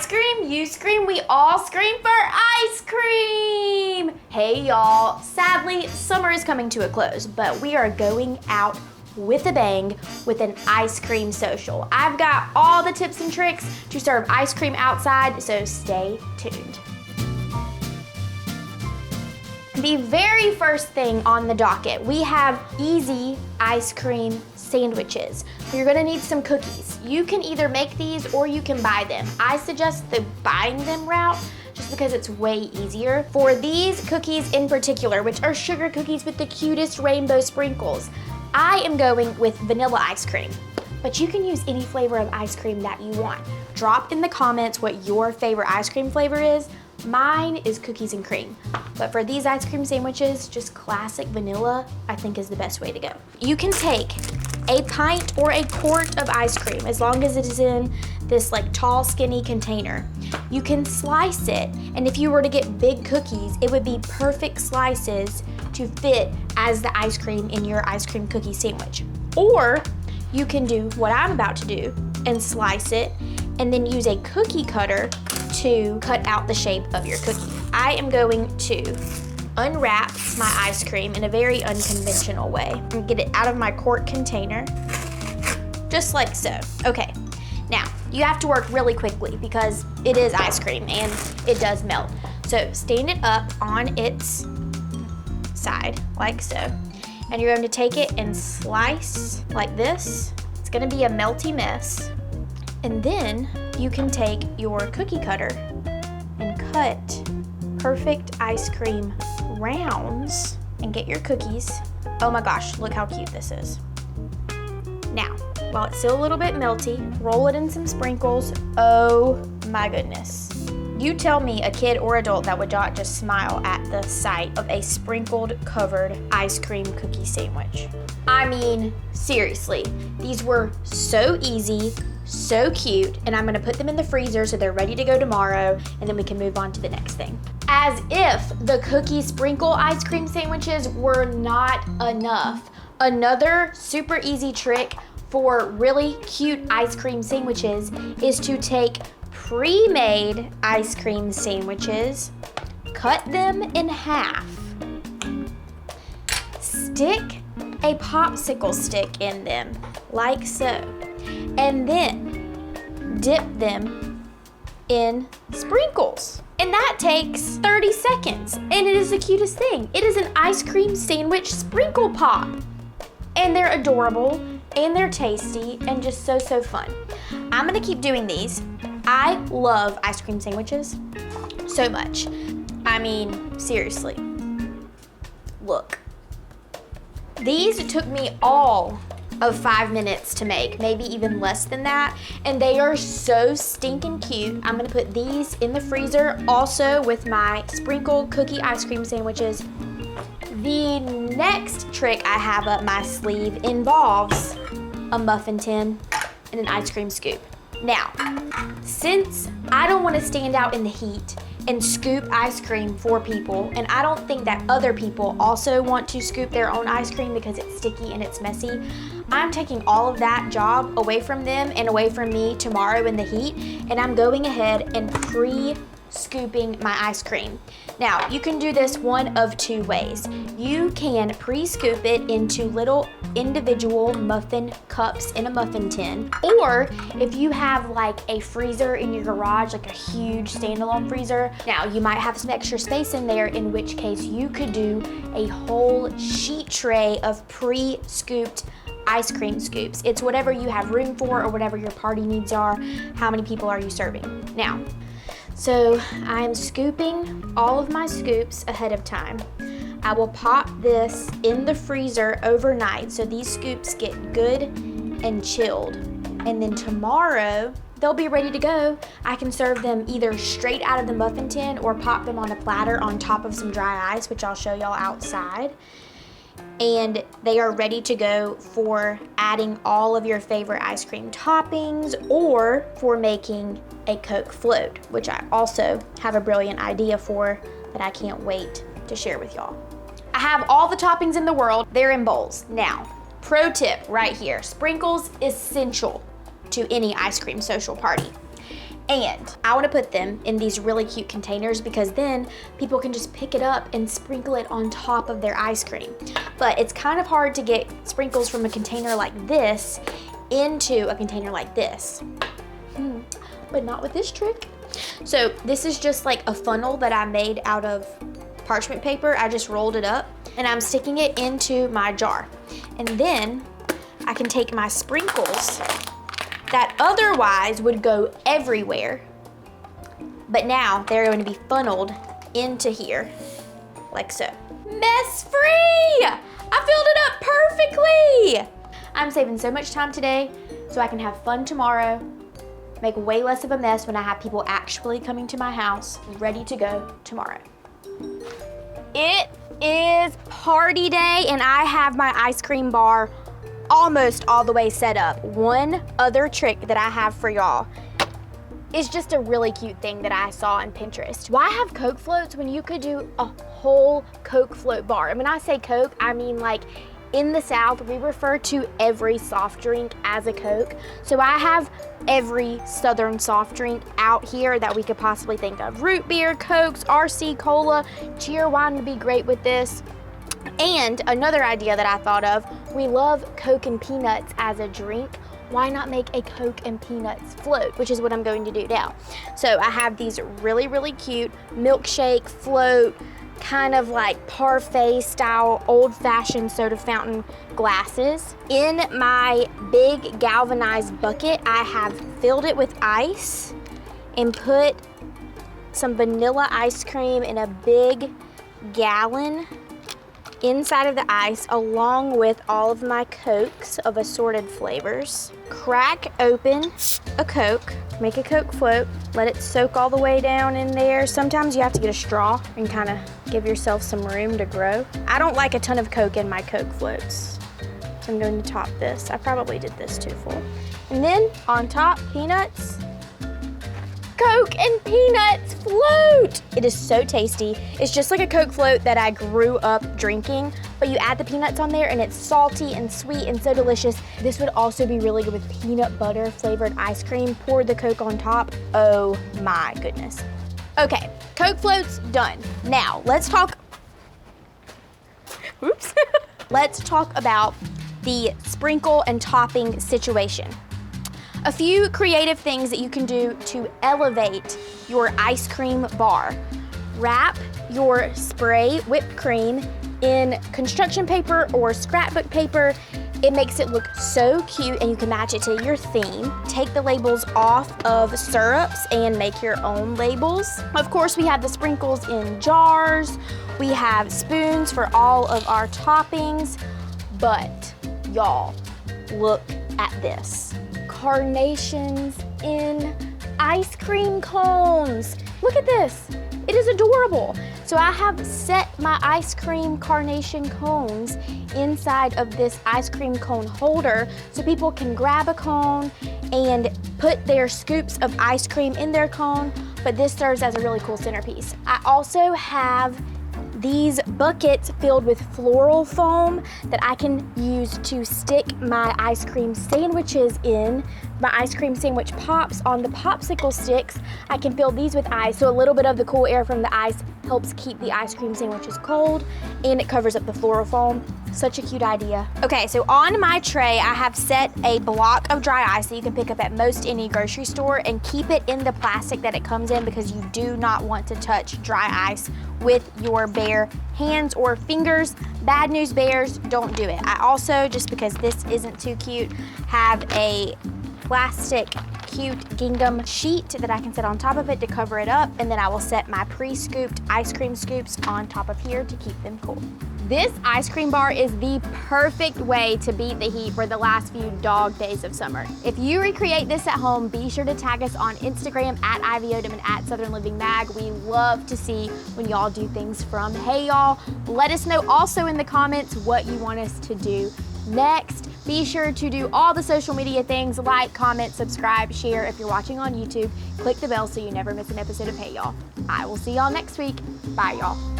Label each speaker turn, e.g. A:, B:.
A: I scream, you scream, we all scream for ice cream! Hey y'all, sadly, summer is coming to a close, but we are going out with a bang with an ice cream social. I've got all the tips and tricks to serve ice cream outside, so stay tuned. The very first thing on the docket, we have easy ice cream sandwiches. You're gonna need some cookies. You can either make these or you can buy them. I suggest the buying them route just because it's way easier. For these cookies in particular, which are sugar cookies with the cutest rainbow sprinkles, I am going with vanilla ice cream. But you can use any flavor of ice cream that you want. Drop in the comments what your favorite ice cream flavor is. Mine is cookies and cream. But for these ice cream sandwiches, just classic vanilla, I think is the best way to go. You can take a pint or a quart of ice cream, as long as it is in this like tall, skinny container. You can slice it, and if you were to get big cookies, it would be perfect slices to fit as the ice cream in your ice cream cookie sandwich. Or you can do what I'm about to do and slice it, and then use a cookie cutter to cut out the shape of your cookie. I am going to unwrap my ice cream in a very unconventional way and get it out of my quart container, just like so. Okay, now you have to work really quickly because it is ice cream and it does melt. So stand it up on its side, like so, and you're going to take it and slice like this. It's gonna be a melty mess. And then you can take your cookie cutter and cut perfect ice cream rounds and get your cookies. Oh my gosh, look how cute this is. Now, while it's still a little bit melty, roll it in some sprinkles. Oh my goodness. You tell me a kid or adult that would not just smile at the sight of a sprinkled covered ice cream cookie sandwich. I mean, seriously, these were so easy, so cute, and I'm gonna put them in the freezer so they're ready to go tomorrow, and then we can move on to the next thing. As if the cookie sprinkle ice cream sandwiches were not enough, another super easy trick for really cute ice cream sandwiches is to take pre-made ice cream sandwiches, cut them in half, stick a popsicle stick in them, like so, and then dip them in sprinkles. And that takes 30 seconds, and it is the cutest thing. It is an ice cream sandwich sprinkle pop. And they're adorable, and they're tasty, and just so, so fun. I'm gonna keep doing these. I love ice cream sandwiches so much. I mean, seriously, look. These took me all of 5 minutes to make, maybe even less than that, and they are so stinking cute. I'm gonna put these in the freezer also with my sprinkled cookie ice cream sandwiches. The next trick I have up my sleeve involves a muffin tin and an ice cream scoop. Now, since I don't want to stand out in the heat and scoop ice cream for people, and I don't think that other people also want to scoop their own ice cream because it's sticky and it's messy, I'm taking all of that job away from them and away from me tomorrow in the heat, and I'm going ahead and pre-scooping my ice cream. Now, you can do this one of two ways. You can pre-scoop it into little individual muffin cups in a muffin tin, or if you have like a freezer in your garage, like a huge standalone freezer, now you might have some extra space in there, in which case you could do a whole sheet tray of pre-scooped ice cream scoops. It's whatever you have room for or whatever your party needs are. How many people are you serving? Now, so I'm scooping all of my scoops ahead of time. I will pop this in the freezer overnight so these scoops get good and chilled. And then tomorrow, they'll be ready to go. I can serve them either straight out of the muffin tin or pop them on a platter on top of some dry ice, which I'll show y'all outside. And they are ready to go for adding all of your favorite ice cream toppings or for making a Coke float, which I also have a brilliant idea for that I can't wait to share with y'all. I have all the toppings in the world. They're in bowls. Now, pro tip right here, sprinkles essential to any ice cream social party. And I want to put them in these really cute containers because then people can just pick it up and sprinkle it on top of their ice cream. But it's kind of hard to get sprinkles from a container like this into a container like this. But not with this trick. So this is just like a funnel that I made out of parchment paper. I just rolled it up and I'm sticking it into my jar. And then I can take my sprinkles that otherwise would go everywhere, but now they're going to be funneled into here, like so. Mess free! I filled it up perfectly! I'm saving so much time today so I can have fun tomorrow, make way less of a mess when I have people actually coming to my house, ready to go tomorrow. It is party day and I have my ice cream bar almost all the way set up. One other trick that I have for y'all is just a really cute thing that I saw on Pinterest. Why have Coke floats when you could do a whole Coke float bar? And when I say Coke, I mean like in the South, we refer to every soft drink as a Coke. So I have every Southern soft drink out here that we could possibly think of. Root beer, Cokes, RC Cola, cheer wine would be great with this. And another idea that I thought of, we love Coke and peanuts as a drink. Why not make a Coke and peanuts float, which is what I'm going to do now. So I have these really, really cute milkshake float, kind of like parfait style, old-fashioned soda fountain glasses. In my big galvanized bucket, I have filled it with ice and put some vanilla ice cream in a big gallon inside of the ice, along with all of my Cokes of assorted flavors. Crack open a Coke, make a Coke float, let it soak all the way down in there. Sometimes you have to get a straw and kind of give yourself some room to grow. I don't like a ton of Coke in my Coke floats, so I'm going to top this. I probably did this too full. And then on top, peanuts. Coke and peanuts float. It is so tasty. It's just like a Coke float that I grew up drinking, but you add the peanuts on there and it's salty and sweet and so delicious. This would also be really good with peanut butter flavored ice cream. Pour the Coke on top. Oh my goodness. Okay, Coke floats done. Now let's talk, oops. Let's talk about the sprinkle and topping situation. A few creative things that you can do to elevate your ice cream bar. Wrap your spray whipped cream in construction paper or scrapbook paper. It makes it look so cute and you can match it to your theme. Take the labels off of syrups and make your own labels. Of course, we have the sprinkles in jars. We have spoons for all of our toppings. But y'all, look at this. Carnations in ice cream cones. Look at this. It is adorable. So I have set my ice cream carnation cones inside of this ice cream cone holder so people can grab a cone and put their scoops of ice cream in their cone, but this serves as a really cool centerpiece. I also have these buckets filled with floral foam that I can use to stick my ice cream sandwiches in. My ice cream sandwich pops on the popsicle sticks. I can fill these with ice, so a little bit of the cool air from the ice helps keep the ice cream sandwiches cold, and it covers up the floral foam. Such a cute idea. Okay, so on my tray, I have set a block of dry ice that you can pick up at most any grocery store and keep it in the plastic that it comes in because you do not want to touch dry ice with your bare hands or fingers. Bad news bears, don't do it. I also, just because this isn't too cute, have a plastic cute gingham sheet that I can set on top of it to cover it up, and then I will set my pre-scooped ice cream scoops on top of here to keep them cool. This ice cream bar is the perfect way to beat the heat for the last few dog days of summer. If you recreate this at home, be sure to tag us on Instagram at Ivy Odom and at Southern Living Mag. We love to see when y'all do things from Hey Y'all. Let us know also in the comments what you want us to do next. Be sure to do all the social media things, like, comment, subscribe, share. If you're watching on YouTube, click the bell so you never miss an episode of Hey Y'all. I will see y'all next week. Bye, y'all.